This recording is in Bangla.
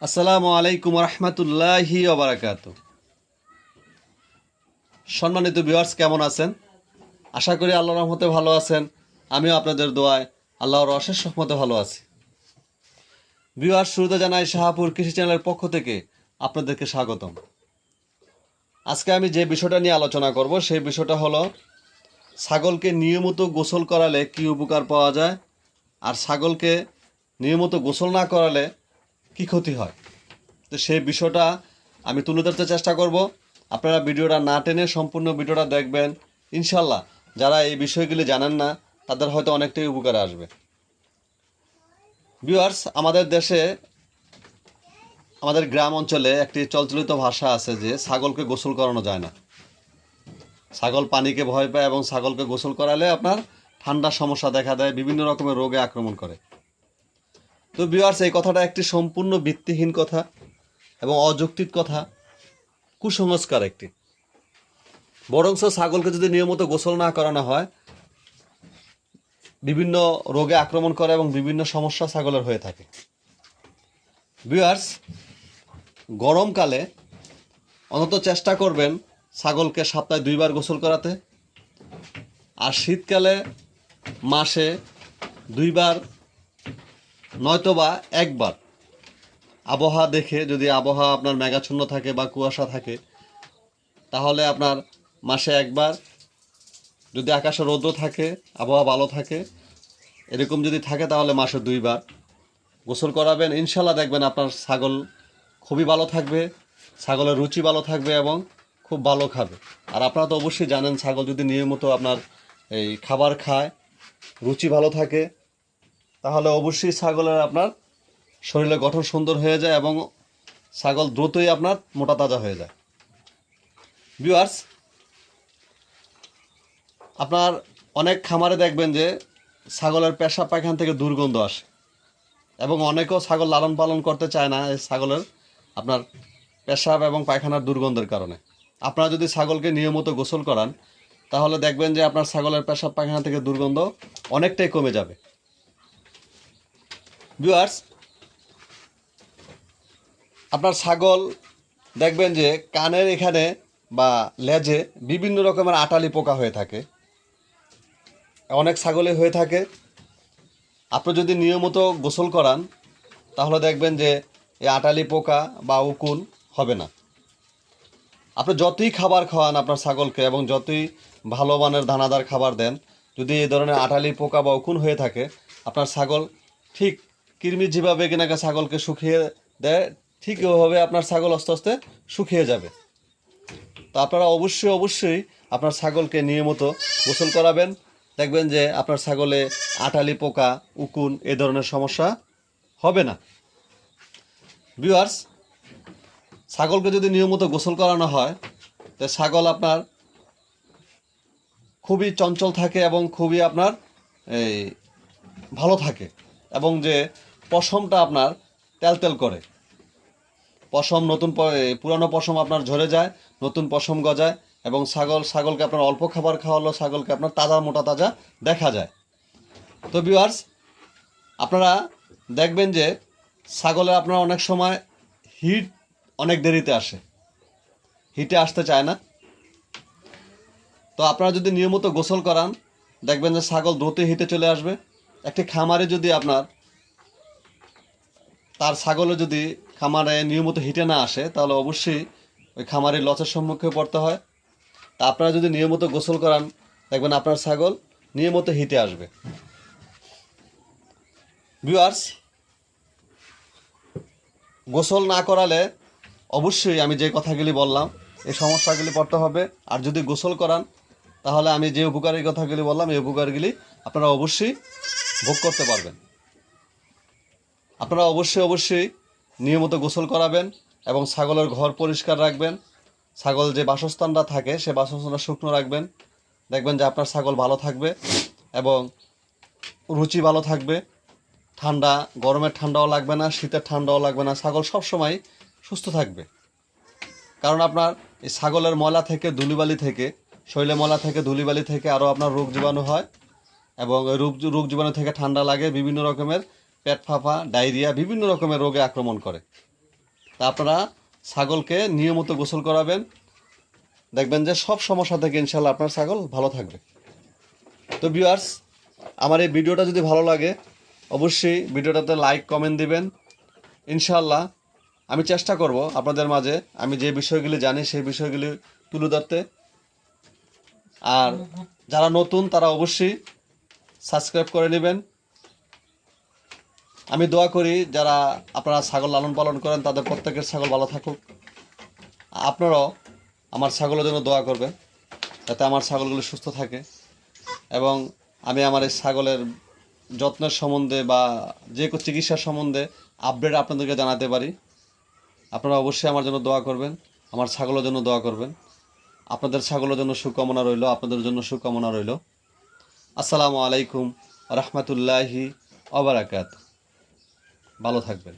আসসালামু আলাইকুম রহমতুল্লাহি ওবারাকাত। সম্মানিত ভিউয়ার্স, কেমন আছেন? আশা করি আল্লাহর রহমতে ভালো আছেন। আমিও আপনাদের দোয়ায় আল্লাহর অশেষ রহমতে ভালো আছি। ভিউয়ার্স, শুরুতে জানাই শাহাপুর কৃষি চ্যানেলের পক্ষ থেকে আপনাদেরকে স্বাগতম। আজকে আমি যে বিষয়টা নিয়ে আলোচনা করব সেই বিষয়টা হলো ছাগলকে নিয়মিত গোসল করালে কী উপকার পাওয়া যায়, আর ছাগলকে নিয়মিত গোসল না করালে কী ক্ষতি হয়। তো সেই বিষয়টা আমি তুলে ধরতে চেষ্টা করব। আপনারা ভিডিওটা না টেনে সম্পূর্ণ ভিডিওটা দেখবেন। ইনশাল্লাহ যারা এই বিষয়গুলি জানেন না তাদের হয়তো অনেকটাই উপকারে আসবে। ভিউয়ার্স, আমাদের দেশে, আমাদের গ্রাম অঞ্চলে একটি চলচলিত ভাষা আছে যে ছাগলকে গোসল করানো যায় না। ছাগল পানিকে ভয় পায় এবং ছাগলকে গোসল করালে আপনার ঠান্ডার সমস্যা দেখা দেয়, বিভিন্ন রকমের রোগে আক্রমণ করে। তো ভিউয়ার্স, এই কথাটা একটি সম্পূর্ণ ভিত্তিহীন কথা এবং অযৌক্তিক কথা, কুসংস্কার একটি। বরঞ্চ ছাগলকে যদি নিয়মিত গোসল না করানো হয় বিভিন্ন রোগে আক্রমণ করে এবং বিভিন্ন সমস্যা ছাগলের হয়ে থাকে। ভিউয়ার্স, গরমকালে অন্তত চেষ্টা করবেন ছাগলকে সপ্তাহে 2 বার গোসল করাতে, আর শীতকালে মাসে 2 বার নয়তোবা 1 বার। আবহাওয়া দেখে, যদি আবহাওয়া আপনার মেঘাচ্ছন্ন থাকে বা কুয়াশা থাকে তাহলে আপনার মাসে 1 বার, যদি আকাশে রৌদ্র থাকে, আবহাওয়া ভালো থাকে, এরকম যদি থাকে তাহলে মাসে 2 বার গোসল করাবেন। ইনশাল্লাহ দেখবেন আপনার ছাগল খুবই ভালো থাকবে, ছাগলের রুচি ভালো থাকবে এবং খুব ভালো খাবে। আর আপনারা তো অবশ্যই জানেন ছাগল যদি নিয়মিত আপনার এই খাবার খায়, রুচি ভালো থাকে, তাহলে অবশ্যই ছাগলের আপনার শরীরের গঠন সুন্দর হয়ে যায় এবং ছাগল দ্রুতই আপনার মোটা তাজা হয়ে যায়। ভিউয়ার্স, আপনার অনেক খামারে দেখবেন যে ছাগলের পেশাব পায়খানা থেকে দুর্গন্ধ আসে এবং অনেকেও ছাগল লালন পালন করতে চায় না এই ছাগলের আপনার পেশাব এবং পায়খানার দুর্গন্ধের কারণে। আপনারা যদি ছাগলকে নিয়মিত গোসল করান তাহলে দেখবেন যে আপনার ছাগলের পেশাব পায়খানা থেকে দুর্গন্ধ অনেকটাই কমে যাবে। ভিউয়ার্স, আপনার ছাগল দেখবেন যে কানের এখানে বা লেজে বিভিন্ন রকমের আটালি পোকা হয়ে থাকে, অনেক ছাগলে হয়ে থাকে। আপনি যদি নিয়মিত গোসল করান তাহলে দেখবেন যে এই আটালি পোকা বা উকুন হবে না। আপনি যতই খাবার খাওয়ান আপনার ছাগলকে এবং যতই ভালো মানের দানাদার খাবার দেন, যদি এই ধরনের আটালি পোকা বা উকুন হয়ে থাকে, আপনার ছাগল ঠিক কৃমি যেভাবে কিনাকে ছাগলকে শুকিয়ে দেয় ঠিক ওইভাবে আপনার ছাগল আস্তে আস্তে শুকিয়ে যাবে। তো আপনারা অবশ্যই অবশ্যই আপনার ছাগলকে নিয়মিত গোসল করাবেন। দেখবেন যে আপনার ছাগলে আটালি পোকা, উকুন এ ধরনের সমস্যা হবে না। ভিউয়ার্স, ছাগলকে যদি নিয়মিত গোসল করানো হয় তো ছাগল আপনার খুবই চঞ্চল থাকে এবং খুবই আপনার এই ভালো থাকে, এবং যে পশমটা আপনার তেল করে, পশম নতুন পুরানো পশম আপনার ঝরে যায়, নতুন পশম গজায় এবং ছাগলকে আপনার অল্প খাবার খাওয়ালো ছাগলকে আপনার তাজা মোটা তাজা দেখা যায়। তো ভিউয়ার্স, আপনারা দেখবেন যে ছাগলের আপনার অনেক সময় হিট অনেক দেরিতে আসে, হিটে আসতে চায় না। তো আপনারা যদি নিয়মিত গোসল করান দেখবেন যে ছাগল দ্রুতই হিটে চলে আসবে। একটি খামারে যদি আপনার তার ছাগলে যদি খামারে নিয়মিত হিটে না আসে তাহলে অবশ্যই ওই খামারের লসের সম্মুখীন পড়তে হয়। তা আপনারা যদি নিয়মিত গোসল করান দেখবেন আপনার ছাগল নিয়মিত হিটে আসবে। ভিউয়ার্স, গোসল না করালে অবশ্যই আমি যে কথাগুলি বললাম এই সমস্যাগুলি পড়তে হবে। আর যদি গোসল করান তাহলে আমি যে উপকারী কথাগুলি বললাম এই উপকারগুলি আপনারা অবশ্যই ভোগ করতে পারবেন। আপনারা অবশ্যই অবশ্যই নিয়মিত গোসল করাবেন এবং ছাগলের ঘর পরিষ্কার রাখবেন। ছাগল যে বাসস্থানটা থাকে সে বাসস্থানটা শুকনো রাখবেন। দেখবেন যে আপনার ছাগল ভালো থাকবে এবং রুচি ভালো থাকবে। ঠান্ডা, গরমের ঠান্ডাও লাগবে না, শীতের ঠান্ডাও লাগবে না, ছাগল সবসময় সুস্থ থাকবে। কারণ আপনার এই ছাগলের ময়লা থেকে, ধুলিবালি থেকে, শরীরে ময়লা থেকে, ধুলিবালি থেকে আরও আপনার রোগ জীবাণু হয় এবং ওই রোগ জীবাণু থেকে ঠান্ডা লাগে, বিভিন্ন রকমের পেট ফাঁপা, ডায়রিয়া, বিভিন্ন রকমের রোগে আক্রমণ করে। তা আপনারা ছাগলকে নিয়মিত গোসল করাবেন, দেখবেন যে সব সমস্যা থেকে ইনশাল্লাহ আপনার ছাগল ভালো থাকবে। তো ভিউয়ার্স, আমার এই ভিডিওটা যদি ভালো লাগে অবশ্যই ভিডিওটাতে লাইক কমেন্ট দিবেন। ইনশাল্লাহ আমি চেষ্টা করব আপনাদের মাঝে আমি যে বিষয়গুলি জানি সেই বিষয়গুলি তুলে ধরতে। আর যারা নতুন তারা অবশ্যই সাবস্ক্রাইব করে নেবেন। আমি দোয়া করি যারা আপনারা ছাগল লালন পালন করেন তাদের প্রত্যেকের ছাগল ভালো থাকুক। আপনারাও আমার ছাগলের জন্য দোয়া করবেন যাতে আমার ছাগলগুলো সুস্থ থাকে, এবং আমি আমার এই ছাগলের যত্নের সম্বন্ধে বা যে কোনো চিকিৎসার সম্বন্ধে আপডেট আপনাদেরকে জানাতে পারি। আপনারা অবশ্যই আমার জন্য দোয়া করবেন, আমার ছাগলের জন্য দোয়া করবেন। আপনাদের ছাগলের জন্য শুভকামনা রইল, আপনাদের জন্য শুভকামনা রইল। আসসালামু আলাইকুম রহমতুল্লাহি ওয়া বারাকাতুহু। ভালো থাকবেন।